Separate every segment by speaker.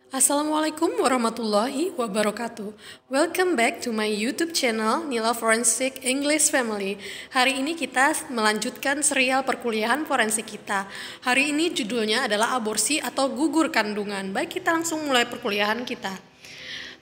Speaker 1: Assalamualaikum warahmatullahi wabarakatuh. Welcome back to my YouTube channel Nila Forensic English Family. Hari ini kita melanjutkan serial perkuliahan forensik kita. Hari ini judulnya adalah aborsi atau gugur kandungan. Baik, kita langsung mulai perkuliahan kita.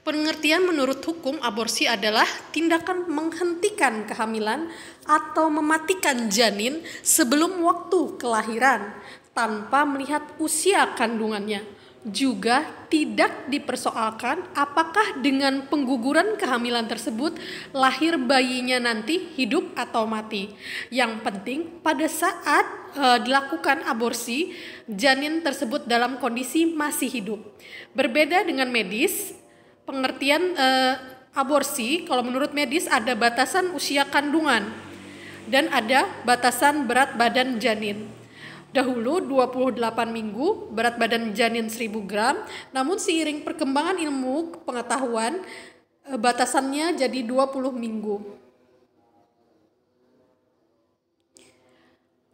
Speaker 1: Pengertian menurut hukum, aborsi adalah tindakan menghentikan kehamilan atau mematikan janin sebelum waktu kelahiran tanpa melihat usia kandungannya. Juga tidak dipersoalkan apakah dengan pengguguran kehamilan tersebut lahir bayinya nanti hidup atau mati. Yang penting pada saat dilakukan aborsi, janin tersebut dalam kondisi masih hidup. Berbeda dengan medis, pengertian aborsi kalau menurut medis ada batasan usia kandungan dan ada batasan berat badan janin. Dahulu 28 minggu, berat badan janin 1000 gram, namun seiring perkembangan ilmu pengetahuan, batasannya jadi 20 minggu.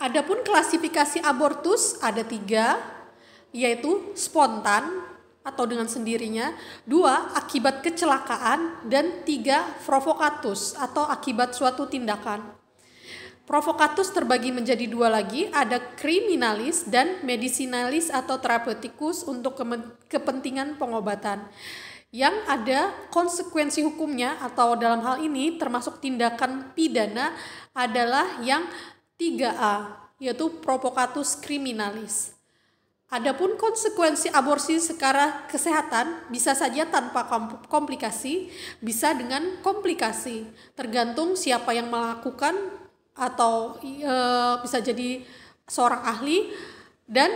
Speaker 1: Adapun klasifikasi abortus ada 3, yaitu spontan atau dengan sendirinya, 2 akibat kecelakaan, dan 3 provokatus atau akibat suatu tindakan. Provokatus terbagi menjadi 2 lagi, ada kriminalis dan medisinalis atau terapeutikus untuk kepentingan pengobatan. Yang ada konsekuensi hukumnya atau dalam hal ini termasuk tindakan pidana adalah yang 3A, yaitu provokatus kriminalis. Adapun konsekuensi aborsi secara kesehatan bisa saja tanpa komplikasi, bisa dengan komplikasi, tergantung siapa yang melakukan atau bisa jadi seorang ahli dan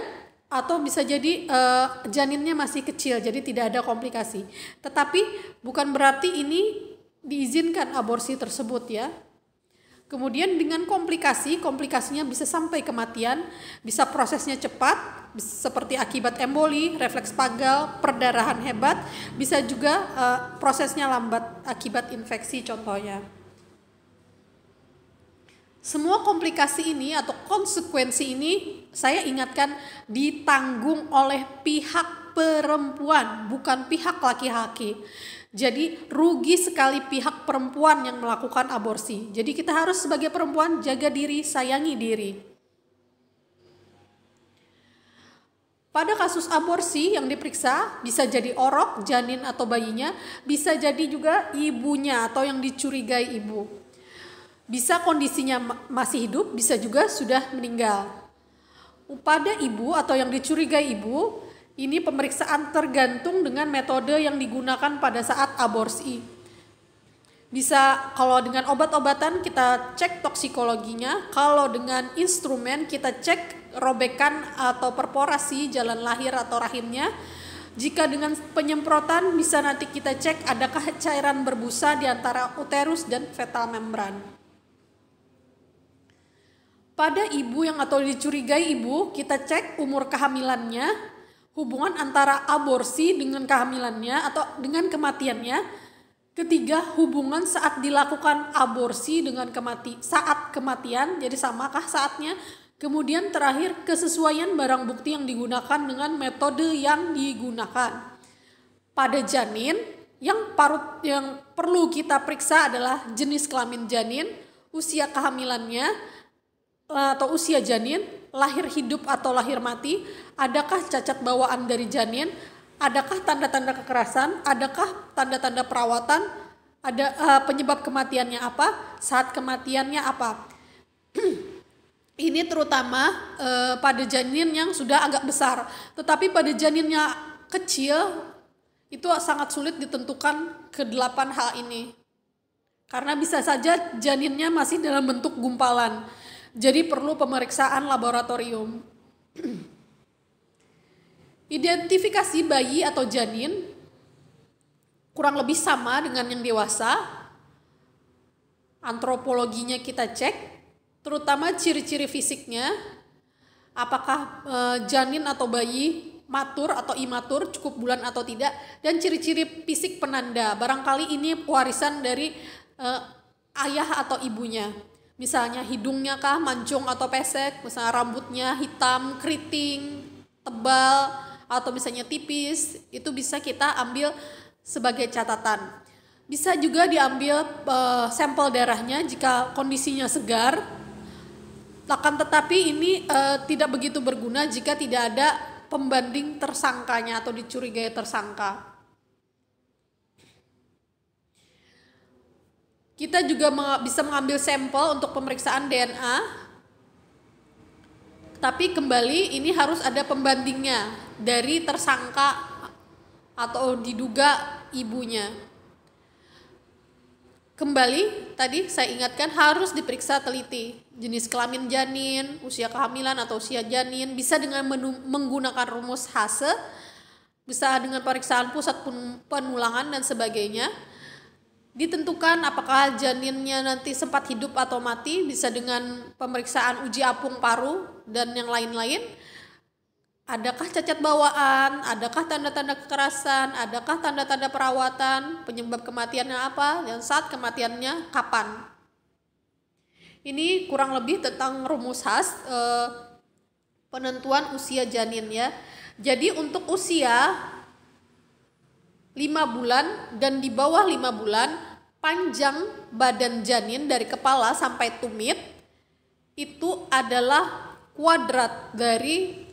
Speaker 1: atau bisa jadi janinnya masih kecil, jadi tidak ada komplikasi. Tetapi bukan berarti ini diizinkan aborsi tersebut ya. Kemudian dengan komplikasinya bisa sampai kematian, bisa prosesnya cepat, seperti akibat emboli, refleks pagal, perdarahan hebat, bisa juga prosesnya lambat akibat infeksi contohnya. Semua komplikasi ini atau konsekuensi ini saya ingatkan ditanggung oleh pihak perempuan, bukan pihak laki-laki. Jadi rugi sekali pihak perempuan yang melakukan aborsi. Jadi kita harus sebagai perempuan jaga diri, sayangi diri. Pada kasus aborsi yang diperiksa bisa jadi orok, janin atau bayinya, bisa jadi juga ibunya atau yang dicurigai ibu. Bisa kondisinya masih hidup, bisa juga sudah meninggal. Pada ibu atau yang dicurigai ibu, ini pemeriksaan tergantung dengan metode yang digunakan pada saat aborsi. Bisa kalau dengan obat-obatan kita cek toksikologinya, kalau dengan instrumen kita cek robekan atau perforasi jalan lahir atau rahimnya. Jika dengan penyemprotan bisa nanti kita cek adakah cairan berbusa di antara uterus dan fetal membran. Pada ibu yang atau dicurigai ibu, kita cek umur kehamilannya, hubungan antara aborsi dengan kehamilannya atau dengan kematiannya. Ketiga, hubungan saat dilakukan aborsi dengan saat kematian, jadi samakah saatnya. Kemudian terakhir, kesesuaian barang bukti yang digunakan dengan metode yang digunakan. Pada janin, yang perlu kita periksa adalah jenis kelamin janin, usia kehamilannya, atau usia janin, lahir hidup atau lahir mati, adakah cacat bawaan dari janin, adakah tanda-tanda kekerasan, adakah tanda-tanda perawatan, ada penyebab kematiannya apa, saat kematiannya apa. Ini terutama pada janin yang sudah agak besar, tetapi pada janinnya kecil itu sangat sulit ditentukan ke-8 hal ini. Karena bisa saja janinnya masih dalam bentuk gumpalan. Jadi perlu pemeriksaan laboratorium. Identifikasi bayi atau janin kurang lebih sama dengan yang dewasa. Antropologinya kita cek, terutama ciri-ciri fisiknya. Apakah janin atau bayi matur atau imatur, cukup bulan atau tidak, dan ciri-ciri fisik penanda. Barangkali ini warisan dari ayah atau ibunya. Misalnya hidungnya mancung atau pesek, misalnya rambutnya hitam, keriting, tebal, atau misalnya tipis, itu bisa kita ambil sebagai catatan. Bisa juga diambil sampel darahnya jika kondisinya segar. Akan tetapi ini tidak begitu berguna jika tidak ada pembanding tersangkanya atau dicurigai tersangka. Kita juga bisa mengambil sampel untuk pemeriksaan DNA, tapi kembali ini harus ada pembandingnya dari tersangka atau diduga ibunya. Kembali tadi saya ingatkan harus diperiksa teliti jenis kelamin janin, usia kehamilan atau usia janin, bisa dengan menggunakan rumus Hase, bisa dengan pemeriksaan pusat penulangan dan sebagainya. Ditentukan apakah janinnya nanti sempat hidup atau mati, bisa dengan pemeriksaan uji apung paru dan yang lain-lain. Adakah cacat bawaan, adakah tanda-tanda kekerasan, adakah tanda-tanda perawatan, penyebab kematiannya apa, dan saat kematiannya kapan. Ini kurang lebih tentang rumus khas penentuan usia janin ya. Jadi untuk usia 5 bulan dan di bawah 5 bulan, panjang badan janin dari kepala sampai tumit itu adalah kuadrat dari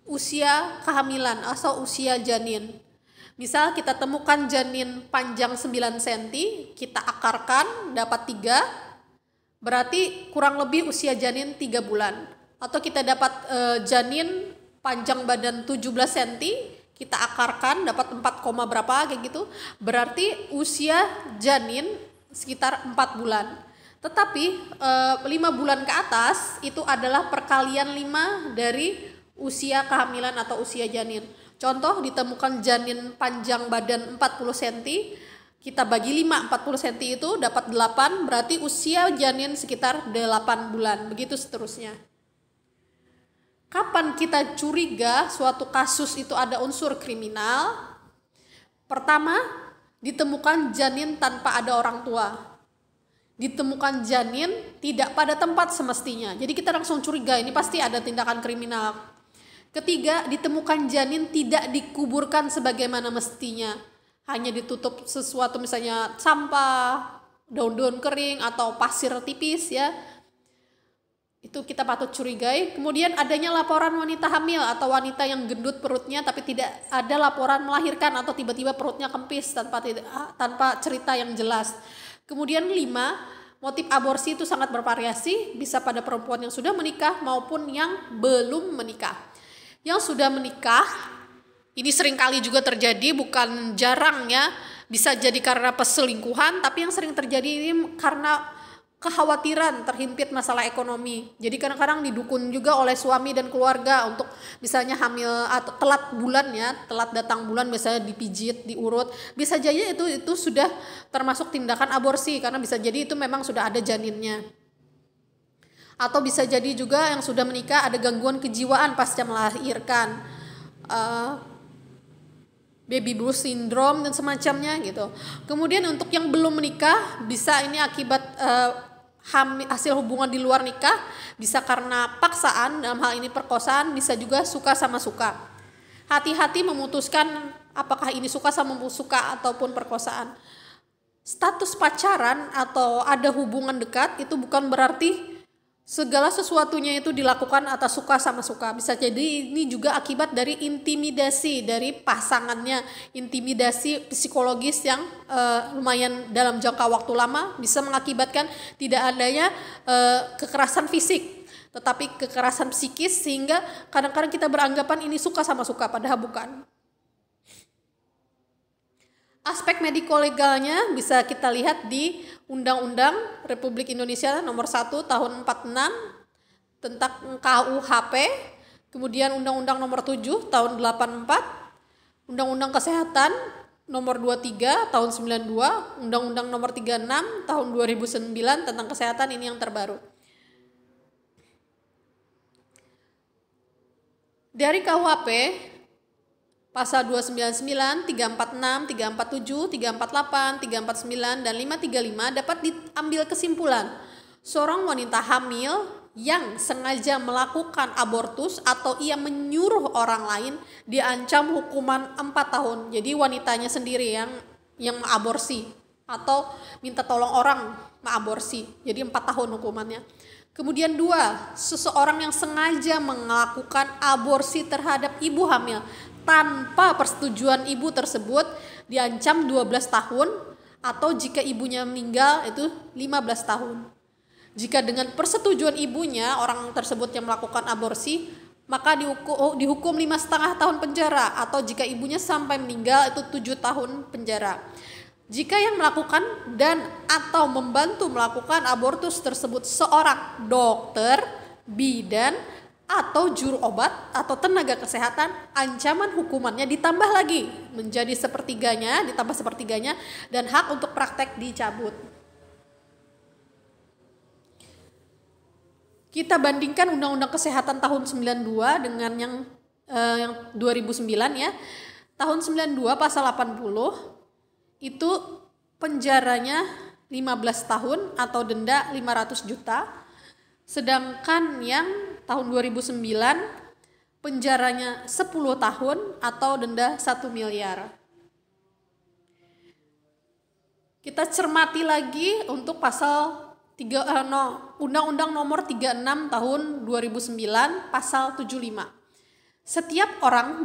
Speaker 1: usia kehamilan atau usia janin. Misal kita temukan janin panjang 9 cm, kita akarkan dapat 3, berarti kurang lebih usia janin 3 bulan. Atau kita dapat janin panjang badan 17 cm, kita akarkan dapat 4, berapa kayak gitu, berarti usia janin sekitar 4 bulan. Tetapi 5 bulan ke atas itu adalah perkalian 5 dari usia kehamilan atau usia janin. Contoh, ditemukan janin panjang badan 40 cm, kita bagi 5, 40 cm itu dapat 8, berarti usia janin sekitar 8 bulan, begitu seterusnya. Kapan kita curiga suatu kasus itu ada unsur kriminal? Pertama, ditemukan janin tanpa ada orang tua. Ditemukan janin tidak pada tempat semestinya. Jadi kita langsung curiga ini pasti ada tindakan kriminal. Ketiga, ditemukan janin tidak dikuburkan sebagaimana mestinya. Hanya ditutup sesuatu misalnya sampah, daun-daun kering atau pasir tipis ya. Itu kita patut curigai. Kemudian adanya laporan wanita hamil atau wanita yang gendut perutnya tapi tidak ada laporan melahirkan atau tiba-tiba perutnya kempis tanpa cerita yang jelas. Kemudian 5, motif aborsi itu sangat bervariasi, bisa pada perempuan yang sudah menikah maupun yang belum menikah. Yang sudah menikah, ini seringkali juga terjadi, bukan jarang ya, bisa jadi karena perselingkuhan, tapi yang sering terjadi ini karena kekhawatiran terhimpit masalah ekonomi. Jadi kadang-kadang didukung juga oleh suami dan keluarga untuk misalnya hamil atau telat bulan ya, telat datang bulan misalnya dipijit, diurut, bisa jadi itu sudah termasuk tindakan aborsi karena bisa jadi itu memang sudah ada janinnya. Atau bisa jadi juga yang sudah menikah ada gangguan kejiwaan pasca melahirkan, baby blues syndrome dan semacamnya gitu. Kemudian untuk yang belum menikah bisa ini akibat hasil hubungan di luar nikah, bisa karena paksaan, dalam hal ini perkosaan, bisa juga suka sama suka. Hati-hati memutuskan apakah ini suka sama suka ataupun perkosaan. Status pacaran atau ada hubungan dekat itu bukan berarti segala sesuatunya itu dilakukan atas suka sama suka. Bisa jadi ini juga akibat dari intimidasi dari pasangannya, intimidasi psikologis yang lumayan dalam jangka waktu lama bisa mengakibatkan tidak adanya kekerasan fisik, tetapi kekerasan psikis sehingga kadang-kadang kita beranggapan ini suka sama suka padahal bukan. Aspek mediko-legalnya bisa kita lihat di Undang-Undang Republik Indonesia nomor 1 tahun 46 tentang KUHP, kemudian Undang-Undang nomor 7 tahun 84, Undang-Undang Kesehatan nomor 23 tahun 92, Undang-Undang nomor 36 tahun 2009 tentang kesehatan, ini yang terbaru. Dari KUHP Pasal 299, 346, 347, 348, 349, dan 535 dapat diambil kesimpulan. Seorang wanita hamil yang sengaja melakukan abortus atau ia menyuruh orang lain diancam hukuman 4 tahun. Jadi wanitanya sendiri yang mengaborsi atau minta tolong orang mengaborsi. Jadi 4 tahun hukumannya. Kemudian 2, seseorang yang sengaja melakukan aborsi terhadap ibu hamil tanpa persetujuan ibu tersebut diancam 12 tahun atau jika ibunya meninggal itu 15 tahun. Jika dengan persetujuan ibunya orang tersebut yang melakukan aborsi, maka dihukum 5,5 tahun penjara, atau jika ibunya sampai meninggal itu 7 tahun penjara. Jika yang melakukan dan atau membantu melakukan abortus tersebut seorang dokter, bidan, atau juru obat atau tenaga kesehatan, ancaman hukumannya ditambah lagi menjadi ditambah sepertiganya, dan hak untuk praktek dicabut. Kita bandingkan Undang-Undang Kesehatan tahun 92 dengan yang 2009 ya. Tahun 92 pasal 80 itu penjaranya 15 tahun atau denda 500 juta. Sedangkan yang tahun 2009 penjaranya 10 tahun atau denda 1 miliar. Kita cermati lagi untuk pasal Undang-Undang Nomor 36 Tahun 2009 Pasal 75. Setiap orang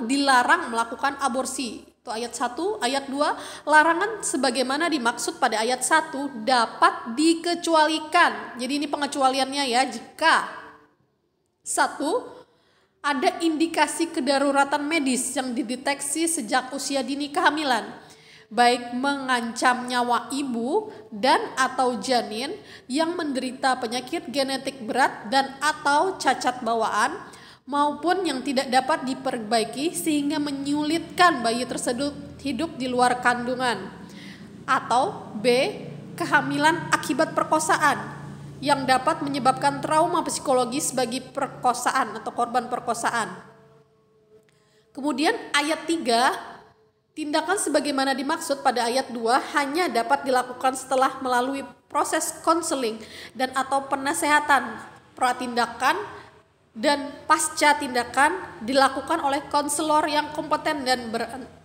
Speaker 1: dilarang melakukan aborsi. Itu ayat 1, ayat 2, larangan sebagaimana dimaksud pada ayat 1 dapat dikecualikan. Jadi ini pengecualiannya ya, jika 1, ada indikasi kedaruratan medis yang dideteksi sejak usia dini kehamilan, baik mengancam nyawa ibu dan atau janin yang menderita penyakit genetik berat dan atau cacat bawaan, maupun yang tidak dapat diperbaiki sehingga menyulitkan bayi tersebut hidup di luar kandungan, atau B, kehamilan akibat perkosaan yang dapat menyebabkan trauma psikologis bagi perkosaan atau korban perkosaan. Kemudian ayat 3, tindakan sebagaimana dimaksud pada ayat 2 hanya dapat dilakukan setelah melalui proses konseling dan atau penasehatan pratindakan dan pasca tindakan dilakukan oleh konselor yang kompeten dan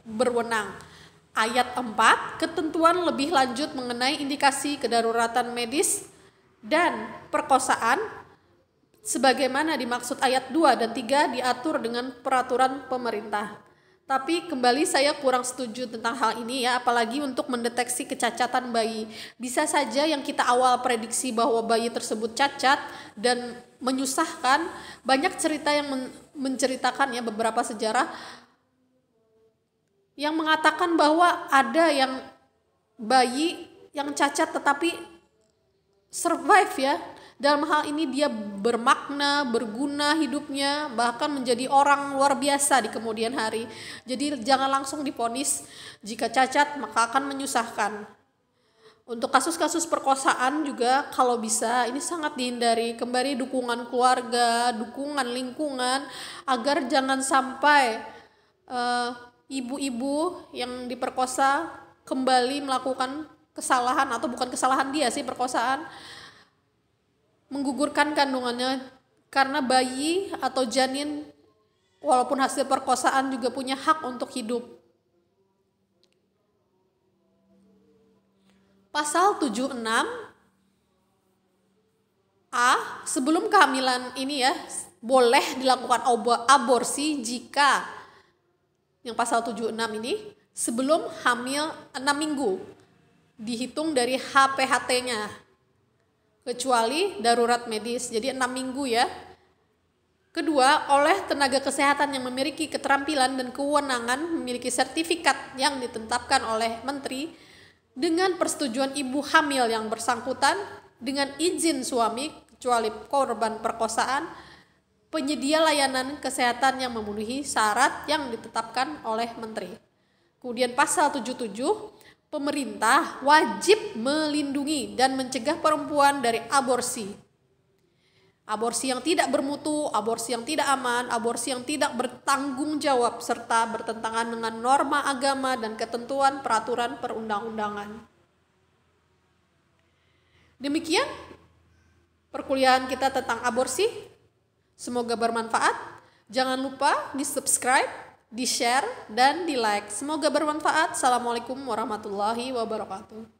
Speaker 1: berwenang. Ayat 4, ketentuan lebih lanjut mengenai indikasi kedaruratan medis dan perkosaan sebagaimana dimaksud ayat 2 dan 3 diatur dengan peraturan pemerintah. Tapi kembali saya kurang setuju tentang hal ini ya, apalagi untuk mendeteksi kecacatan bayi. Bisa saja yang kita awal prediksi bahwa bayi tersebut cacat dan menyusahkan. Banyak cerita yang menceritakan ya, beberapa sejarah yang mengatakan bahwa ada yang bayi yang cacat tetapi survive ya. Dalam hal ini dia bermakna, berguna hidupnya, bahkan menjadi orang luar biasa di kemudian hari. Jadi jangan langsung divonis jika cacat maka akan menyusahkan. Untuk kasus-kasus perkosaan juga kalau bisa ini sangat dihindari. Kembali dukungan keluarga, dukungan lingkungan agar jangan sampai ibu-ibu yang diperkosa kembali melakukan kesalahan, atau bukan kesalahan dia sih, perkosaan, menggugurkan kandungannya, karena bayi atau janin walaupun hasil perkosaan juga punya hak untuk hidup. Pasal 76 A, sebelum kehamilan ini ya boleh dilakukan aborsi jika yang pasal 76 ini sebelum hamil 6 minggu dihitung dari HPHT-nya, kecuali darurat medis, jadi 6 minggu ya. Kedua, oleh tenaga kesehatan yang memiliki keterampilan dan kewenangan, memiliki sertifikat yang ditetapkan oleh menteri dengan persetujuan ibu hamil yang bersangkutan, dengan izin suami kecuali korban perkosaan, penyedia layanan kesehatan yang memenuhi syarat yang ditetapkan oleh menteri. Kemudian pasal 77, pemerintah wajib melindungi dan mencegah perempuan dari aborsi. Aborsi yang tidak bermutu, aborsi yang tidak aman, aborsi yang tidak bertanggung jawab, serta bertentangan dengan norma agama dan ketentuan peraturan perundang-undangan. Demikian perkuliahan kita tentang aborsi. Semoga bermanfaat. Jangan lupa di subscribe, di share, dan di like. Semoga bermanfaat. Assalamualaikum warahmatullahi wabarakatuh.